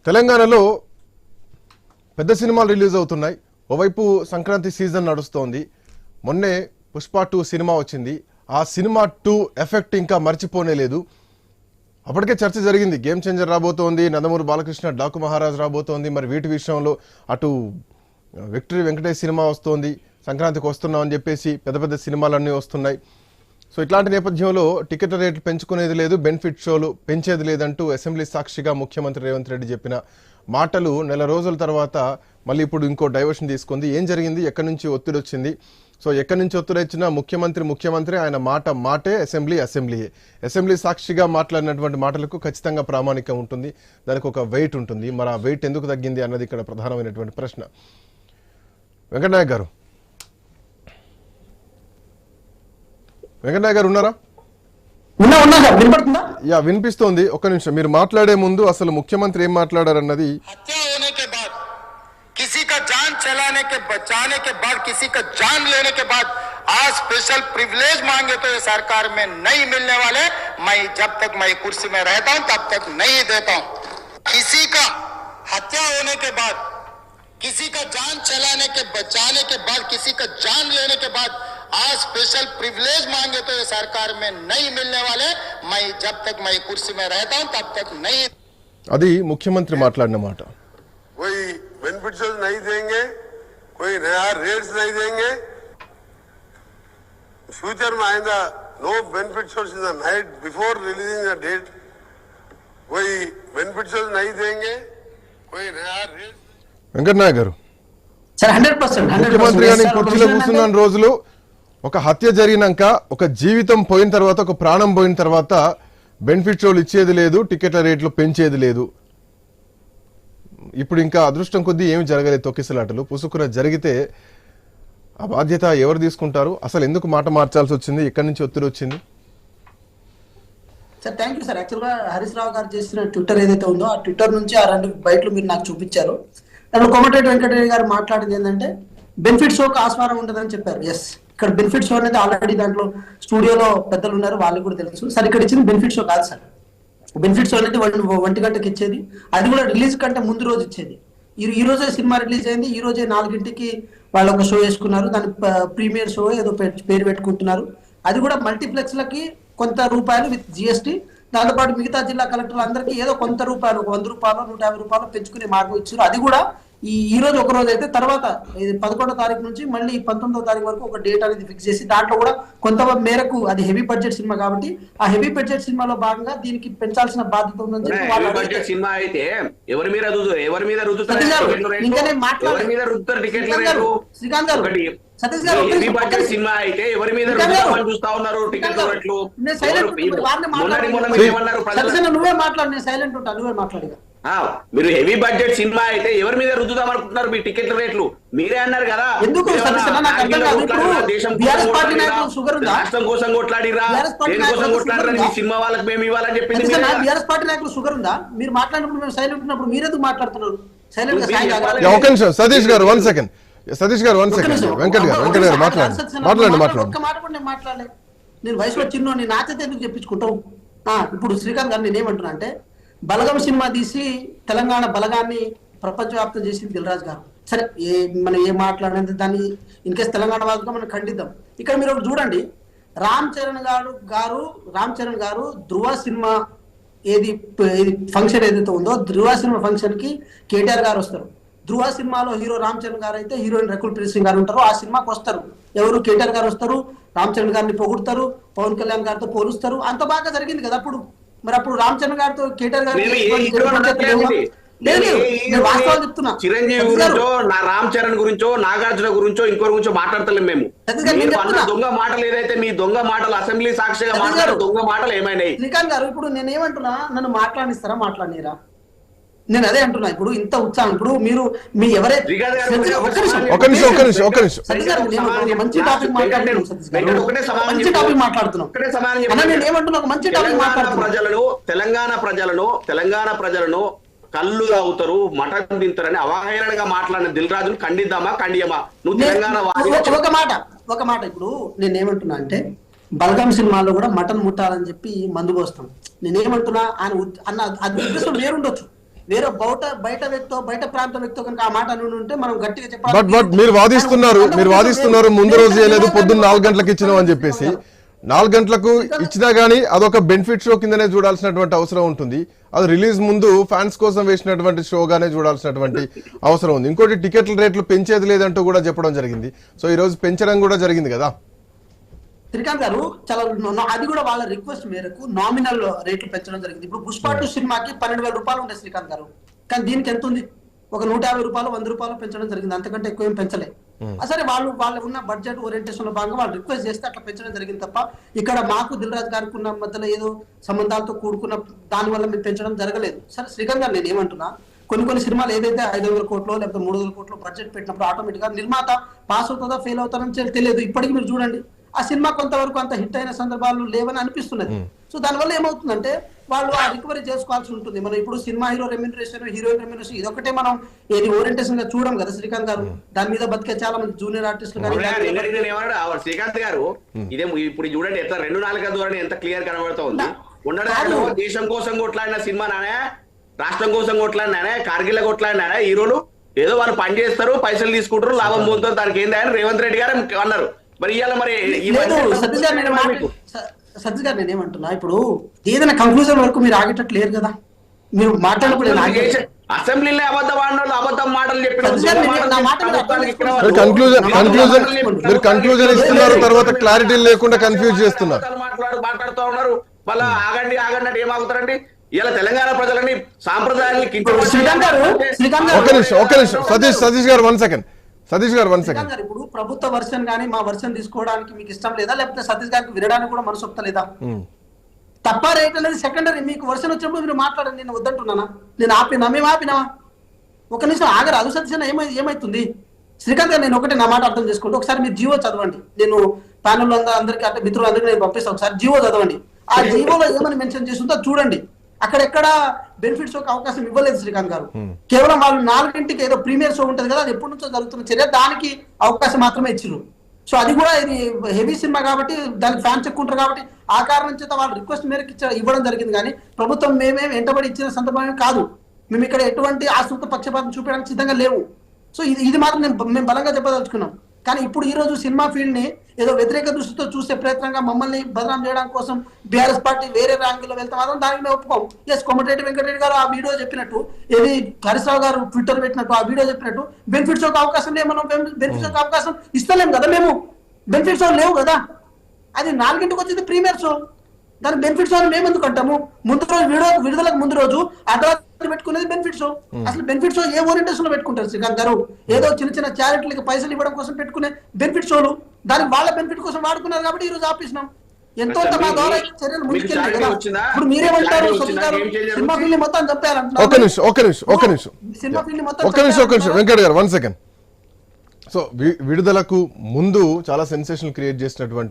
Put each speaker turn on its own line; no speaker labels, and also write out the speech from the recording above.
తెలంగాణలో పెద్ద సినిమాలు రిలీజ్ అవుతున్నాయి. ఓవైపు సంక్రాంతి సీజన్ నడుస్తోంది. మొన్నే పుష్ప 2 సినిమా వచ్చింది. ఆ సినిమా 2 ఎఫెక్ట్ ఇంకా మర్చిపోనే లేదు. అప్పటికే చర్చ జరిగింది. గేమ్ చేంజర్ రాబోతోంది, నందమూరి బాలకృష్ణ డాకు మహారాజ్ రాబోతోంది. మరి వీటి విషయంలో అటు విక్టరీ వెంకటేష్ సినిమా వస్తోంది, సంక్రాంతికి వస్తున్నాం అని చెప్పేసి పెద్ద పెద్ద సినిమాలన్నీ వస్తున్నాయి. సో ఇట్లాంటి నేపథ్యంలో టికెట్ రేట్లు పెంచుకునేది లేదు, బెనిఫిట్ షోలు పెంచేది లేదంటూ అసెంబ్లీ సాక్షిగా ముఖ్యమంత్రి రేవంత్ రెడ్డి చెప్పిన మాటలు నెల రోజుల తర్వాత మళ్ళీ ఇప్పుడు ఇంకో డైవర్షన్ తీసుకుంది. ఏం జరిగింది, ఎక్కడి నుంచి ఒత్తిడి వచ్చింది? సో ఎక్కడి నుంచి ఒత్తిడి వచ్చినా ముఖ్యమంత్రి ఆయన మాటే, అసెంబ్లీయే. అసెంబ్లీ సాక్షిగా మాట్లాడినటువంటి మాటలకు ఖచ్చితంగా ప్రామాణికం ఉంటుంది, దానికి ఒక వెయిట్ ఉంటుంది. మరి ఆ వెయిట్ ఎందుకు తగ్గింది అన్నది ఇక్కడ ప్రధానమైనటువంటి ప్రశ్న. వెంకటనాయక్ గారు ఉన్నారా? యా, వినిపిస్తోంది. ఒక్క నిమిషం, మీరు మాట్లాడే ముందు అసలు ముఖ్యమంత్రి ఏం మాట్లాడారన్నది.
किसी का जान बचाने के बाद किसी का जान लेने के बाद आज स्पेशल प्रिविलेज मांगे तो ये सरकार में नहीं मिलने वाले। मैं जब तक मैं कुर्सी में रहता हूं तब तक नहीं देता हूं। किसी का हत्या होने के बाद, किसी का जान बचाने के बाद, किसी का जान लेने के बाद आज स्पेशल प्रिविलेज मांगे तो ये सरकार में नहीं मिलने वाले। मैं जब तक मैं कुर्सी में रहता हूं तब तक नहीं।
అది ముఖ్యమంత్రి మాట్లాడిన మాట.
कोई बेनिफिट्स नहीं देंगे, कोई नया रेट्स नहीं देंगे, फ्यूचर में आएगा no benefits in the night before releasing the date, कोई बेनिफिट्स नहीं देंगे, कोई नया रेट्स.
వెంకటనాయక్ గారు,
100%
ముఖ్యమంత్రి గారిని కుర్చీలో కూర్చున్న రోజులు ఒక హత్య జరిగినాక, ఒక జీవితం పోయిన తర్వాత, ఒక ప్రాణం పోయిన తర్వాత బెనిఫిట్ షోలు ఇచ్చేది లేదు, టికెట్ల రేట్లు పెంచేది లేదు. ఇప్పుడు ఇంకా అదృష్టం కొద్దీ ఏమి జరగలేదు, తొక్కిసలాటలు పుసుకున జరిగితే ఆ బాధ్యత ఎవరు తీసుకుంటారు? అసలు ఎందుకు మాట మార్చాల్సి వచ్చింది? ఎక్కడి నుంచి ఒత్తిడి వచ్చింది?
Sir thank you sir. యాక్చువల్గా హరీష్ రావు గారు చేసిన ట్విట్టర్ ఏదైతే ఉందో ఆ ట్విట్టర్ నుంచి ఆ 2 బయటలు మీరు నాకు చూపించారు. దాంట్లో కోమటిరెడ్డి వెంకటరెడ్డి గారు మాట్లాడింది ఏంటంటే బెనిఫిట్ షోకి ఆస్వారం ఉండదని చెప్పారు. ఎస్, ఇక్కడ బెనిఫిట్ షో అనేది ఆల్రెడీ దాంట్లో స్టూడియోలో పెద్దలు ఉన్నారు, వాళ్ళకి కూడా తెలుసు సార్. ఇక్కడ ఇచ్చింది బెనిఫిట్ షో కాదు సార్. బెనిఫిట్ షో అనేది 1 గంటకి ఇచ్చేది, అది కూడా రిలీజ్ కంటే ముందు రోజు ఇచ్చేది. ఈ రోజే సినిమా రిలీజ్ అయింది, ఈ రోజే 4 వాళ్ళు ఒక షో వేసుకున్నారు, దాని ప్రీమియర్ షో ఏదో పేరు పెట్టుకుంటున్నారు. అది కూడా మల్టీప్లెక్స్ లకి కొంత రూపాయలు విత్ జిఎస్టీ, దాంతోపాటు మిగతా జిల్లా కలెక్టర్లు అందరికీ ఏదో కొంత రూపాయలు, ఒక 100 రూపాయలు 150 రూపాయలు పెంచుకునే మార్గం ఇచ్చారు. అది కూడా ఈ రోజు ఒక రోజు అయితే, తర్వాత 11వ తారీఖు నుంచి మళ్ళీ 19వ తారీఖు వరకు ఒక డేట్ అనేది ఫిక్స్ చేసి, దాంట్లో కూడా కొంత మేరకు అది హెవీ బడ్జెట్ సినిమా కాబట్టి ఆ హెవీ బడ్జెట్ సినిమాలో భాగంగా దీనికి పెంచాల్సిన బాధ్యత ఉందని చెప్పి
సినిమా అయితే ఎవరి మీద
శ్రీకాంత్ గారు, సతీష్ గారు,
సినిమా అయితే ఎవరి మీద చూస్తా ఉన్నారు టికెట్ రేట్లు.
నువ్వే మాట్లాడు, నేను సైలెంట్ ఉంటా, నువ్వే మాట్లాడిగా.
మీరు హెవీ బడ్జెట్ సినిమా అయితే ఎవరి మీద రుద్దుదాం అనుకుంటున్నారు మీ టికెట్ల రేట్లు? మీరే అన్నారు కదా, రాష్ట్రం కోసం కొట్లాడిరా, దేనికోసం కొట్లాడిరా, మీ సినిమా వాళ్ళకి మేము ఇవ్వాలని చెప్పింది.
బీఆర్ఎస్ పార్టీ నాయకులు షుగర్ ఉందా? మీరు మాట్లాడినప్పుడు మేము సైలెంట్ ఉన్నప్పుడు మీరెందుకు మాట్లాడుతున్నారు? సైలెంట్
ఒక నిమిషం సతీష్ గారు, 1 సెకండ్. వెంకట్ గారు మాట్లాడండి.
ఒక్క మాట కూడా నేను మాట్లాడలేదు. నేను వయసులో చిన్న నాచైతే ఎందుకు చెప్పించుకుంటావు? ఇప్పుడు శ్రీకాంత్ గారు నేనేమంటున్నా అంటే, బలగం సినిమా తీసి తెలంగాణ బలగాన్ని ప్రపంచవ్యాప్తం చేసింది దిల్ రాజు గారు. సరే, మనం ఏం మాట్లాడినంత దాన్ని ఇన్కేస్ తెలంగాణ వాళ్ళతో మనం ఖండిద్దాం. ఇక్కడ మీరు ఒకటి చూడండి, రామ్ చరణ్ గారు ధృవ సినిమా ఏది ఫంక్షన్ ఏదైతే ఉందో, ధృవ సినిమా ఫంక్షన్ కి కేటీఆర్ గారు వస్తారు. ధృవ సినిమాలో హీరో రామ్ చరణ్ గారు అయితే హీరోయిన్ రకుల్ ప్రీత్ సింగ్ గారు ఉంటారు. ఆ సినిమాకి వస్తారు ఎవరు? కేటీఆర్ గారు వస్తారు, రామ్ చరణ్ గారిని పొగుడతారు, పవన్ కళ్యాణ్ గారితో పోలుస్తారు. అంత బాగా జరిగింది కదా అప్పుడు. మరి అప్పుడు రామ్ చరణ్ గారితో కేటీఆర్ గారు వాస్తవాలు చెప్తున్నా.
చిరంజీవి గురించో, నా రామ్ చరణ్ గురించో, నాగార్జున గురించో, ఇంకోరి గురించో మాట్లాడతలేము మేము. దొంగ మాటలు ఏదైతే మీ దొంగ మాటలు అసెంబ్లీ సాక్షిగా మాట్లాడే దొంగ మాటలు ఏమైనాయి?
శ్రీకాంత్ గారు, ఇప్పుడు నేనేమంటున్నా, నన్ను మాట్లాడిస్తారా, మాట్లాడినరా? నేను అదే అంటున్నా. ఇప్పుడు ఇంత ఉత్సాహం, ఇప్పుడు మీరు మీ ఎవరైతే మంచి టాపిక్ మాట్లాడుతున్నాం.
తెలంగాణ ప్రజలను కళ్ళు తాగుతారు, మటన్ తింటారని అవహేళనగా మాట్లాడిన దిల్ రాజును ఖండిద్దామా, ఖండియమా? నువ్వు తెలంగాణ
ఒక మాట ఇప్పుడు నేనేమంటున్నా అంటే, బలగం సినిమాలో కూడా మటన్ ముట్టాలని చెప్పి మందు పోస్తాం. నేనేమంటున్నా, ఆయన అన్న అది ఉద్దేశం వేరుండొచ్చు, వేరే బయట వ్యక్తో బయట ప్రాంత వ్యక్తో కనుక ఆ మాట అని ఉంటే మనం గట్టిగా చెప్పాలి.
బట్ మీరు వాదిస్తున్నారు ముందు రోజు చేయలేదు, పొద్దున్న 4 గంటలకు ఇచ్చినాం అని చెప్పేసి. 4 గంటలకు ఇచ్చినా గానీ అదొక బెనిఫిట్ షో కిందనే చూడాల్సినటువంటి అవసరం ఉంటుంది. అది రిలీజ్ ముందు ఫ్యాన్స్ కోసం వేసినటువంటి షోగానే చూడాల్సినటువంటి అవసరం ఉంది. ఇంకోటి టికెట్ల రేట్లు పెంచేది లేదంటూ కూడా చెప్పడం జరిగింది. సో ఈ రోజు పెంచడం కూడా జరిగింది కదా.
శ్రీకాంత్ గారు చాలా అది కూడా వాళ్ళ రిక్వెస్ట్ మేరకు నామినల్ రేట్లు పెంచడం జరిగింది. ఇప్పుడు పుష్ప 2 సినిమాకి 12,000 రూపాయలు ఉండే శ్రీకాంత్ గారు, కానీ దీనికి ఎంత ఉంది? ఒక 150 రూపాయలు 100 రూపాయలు పెంచడం జరిగింది, అంతకంటే ఎక్కువ ఏం పెంచలే. సరే వాళ్ళు ఉన్న బడ్జెట్ ఓరియంటేషన్ లో భాగంగా వాళ్ళు రిక్వెస్ట్ చేస్తే అట్లా పెంచడం జరిగింది తప్ప ఇక్కడ మాకు దిల్ రాజు గారికి ఉన్న మధ్యలో ఏదో సంబంధాలతో కూడుకున్న దాని వల్ల మేము పెంచడం జరగలేదు. సరే శ్రీకాంత్ గారు నేను ఏమంటున్నా, కొన్ని సినిమాలు ఏదైతే 500 కోట్లు లేకపోతే 300 కోట్లు బడ్జెట్ పెట్టినప్పుడు ఆటోమేటిక్ గా నిర్మాత పాస్ అవుతుందా ఫెయిల్ అవుతారని తెలియదు. ఇప్పటికీ మీరు చూడండి ఆ సినిమా కొంతవరకు అంత హిట్ అయిన సందర్భాలు లేవని అనిపిస్తున్నది. సో దానివల్ల ఏమవుతుందంటే వాళ్ళు ఆ రికవరీ చేసుకోవాల్సి ఉంటుంది. మనం ఇప్పుడు cinema hero remuneration, heroine remuneration ఇదొకటే మనం ఏది ఓరియంటేషన్ గా చూడం కదా శ్రీకాంత్ గారు. దాని మీద బతికే చాలా మంది జూనియర్ ఆర్టిస్టులు
శ్రీకాంత్ గారు ఇదే ఇప్పుడు చూడండి ఎట్లా 2-4 ధోరణి ఎంత క్లియర్ కనబడుతుంది. ఉండడానికి దేశం కోసం కొట్లాడిన సినిమా నానే, రాష్ట్రం కోసం కొట్లాడినానే, కార్గిల్ కొట్లాడినానే హీరోలు ఏదో వాళ్ళు పని చేస్తారు, పైసలు తీసుకుంటారు, లాభం పొందుతారు, దానికి ఏంది అని రేవంత్ రెడ్డి గారు అన్నారు. మరి ఇవాళ మరి
సతీష్ గారు నేను ఏమంటున్నా, ఇప్పుడు ఏదైనా కంక్లూజన్ వరకు మీరు ఆగేటట్టు లేరు కదా. మీరు మాట్లాడప్పుడు
అసెంబ్లీలో అబద్ధం మాటలు చెప్పిన
కన్క్లూజన్ ఇస్తున్నారు, తర్వాత క్లారిటీ లేకుండా కన్ఫ్యూజ్ చేస్తున్నారు.
మాట్లాడుతూ ఉన్నారు. మళ్ళీ ఆగండి అంటే ఏమాగుతారండి? ఇలా తెలంగాణ ప్రజలని సాంప్రదాయాన్ని
ఒక నిమిషం సతీష్ గారు 1 సెకండ్.
ఇప్పుడు ప్రభుత్వ వర్షన్ గానీ మా వర్షన్ తీసుకోవడానికి మీకు ఇష్టం లేదా, లేకపోతే సతీష్ గారికి వినడానికి కూడా మనసు ఒప్పుతలేదా? తప్ప రేట్ అనేది సెకండరీ. మీకు వర్షన్ వచ్చినప్పుడు మీరు మాట్లాడండి, నేను వద్దంటున్నానా? నేను ఆపినా? మేము ఆపినావా? ఒక నిమిషం ఆగరాదు సతీష్ అన్న. ఏమైతుంది శ్రీకాంత్ గారు, నేను ఒకటి నా మాట అర్థం చేసుకుంటూ ఒకసారి మీరు జీవో చదవండి. నేను ప్యానల్ అందరికీ అంటే మిత్రులందరికీ నేను పంపిస్తాను. ఒకసారి జీవో చదవండి. ఆ జీవోలో ఏమని మెన్షన్ చేస్తుందో చూడండి. అక్కడెక్కడ బెనిఫిట్స్ ఒక అవకాశం ఇవ్వలేదు శ్రీకాంత్ గారు. కేవలం వాళ్ళు 4 ఏదో ప్రీమియర్ షో ఉంటుంది కదా, అది ఎప్పటి నుంచో జరుగుతున్న చర్య, దానికి అవకాశం మాత్రమే ఇచ్చారు. సో అది కూడా ఇది హెవీ సినిమా కాబట్టి దానికి ఫ్యాన్స్ ఎక్కువ ఉంటారు కాబట్టి ఆ కారణం చేత వాళ్ళు రిక్వెస్ట్ మేరకు ఇవ్వడం జరిగింది. కానీ ప్రభుత్వం మేమేం వెంటబడి ఇచ్చిన సందర్భమే కాదు. మేము ఇక్కడ ఎటువంటి ఆశ్రిత పక్షపాతం చూపించడానికి సిద్ధంగా లేవు. సో ఇది మాత్రం మేము బలంగా చెప్పదలుచుకున్నాం. కానీ ఇప్పుడు ఈ రోజు సినిమా ఫీల్డ్ ని ఏదో వ్యతిరేక దృష్టితో చూసే ప్రయత్నంగా మమ్మల్ని బదనాం చేయడం కోసం బీఆర్ఎస్ పార్టీ వేరే ర్యాంకులో వెళ్తే మాత్రం దానికి మేము ఒప్పుకోం. ఎస్, కోమటిరెడ్డి వెంకటరెడ్డి గారు ఆ వీడియో చెప్పినట్టు, ఏది హరీష్ రావు గారు ట్విట్టర్ పెట్టినట్టు ఆ వీడియో చెప్పినట్టు బెనిఫిట్స్ ఒక అవకాశం లేదు. మనం బెనిఫిట్స్ ఒక అవకాశం ఇస్తలేం కదా. మేము బెనిఫిట్స్ లేవు కదా. అది 4 వచ్చింది ప్రీమియర్ షో, దాని బెనిఫిట్స్ అని మేము ఎందుకు అంటాము? ముందు రోజు విడుదలకు ముందు రోజు అర్ధరాత్రి పెట్టుకునేది బెనిఫిట్ షో. అసలు బెనిఫిట్ షో ఏ ఓరియంటేషన్ లో పెట్టుకుంటారు శ్రీకాంత్ గారు? ఏదో చిన్న చారిటీలకు పైసలు ఇవ్వడం కోసం పెట్టుకునే బెనిఫిట్ షోలు దానికి వాళ్ళ బెనిఫిట్ కోసం వాడుకున్నారు కాబట్టి ఈ రోజు ఆపేసినాం. ఎంతో మా ద్వారా చర్యలు ముందుకెళ్ళాయి కదా. ఇప్పుడు మీరేమంటారు? సినిమా ఫీల్డ్ మొత్తం చంపారంటున్నారు. సినిమా ఫీల్డ్ మొత్తం
వెంకట్ గారు 1 సెకండ్. సో విడుదలకు ముందు చాలా సెన్సేషన్ క్రియేట్ చేసినటువంటి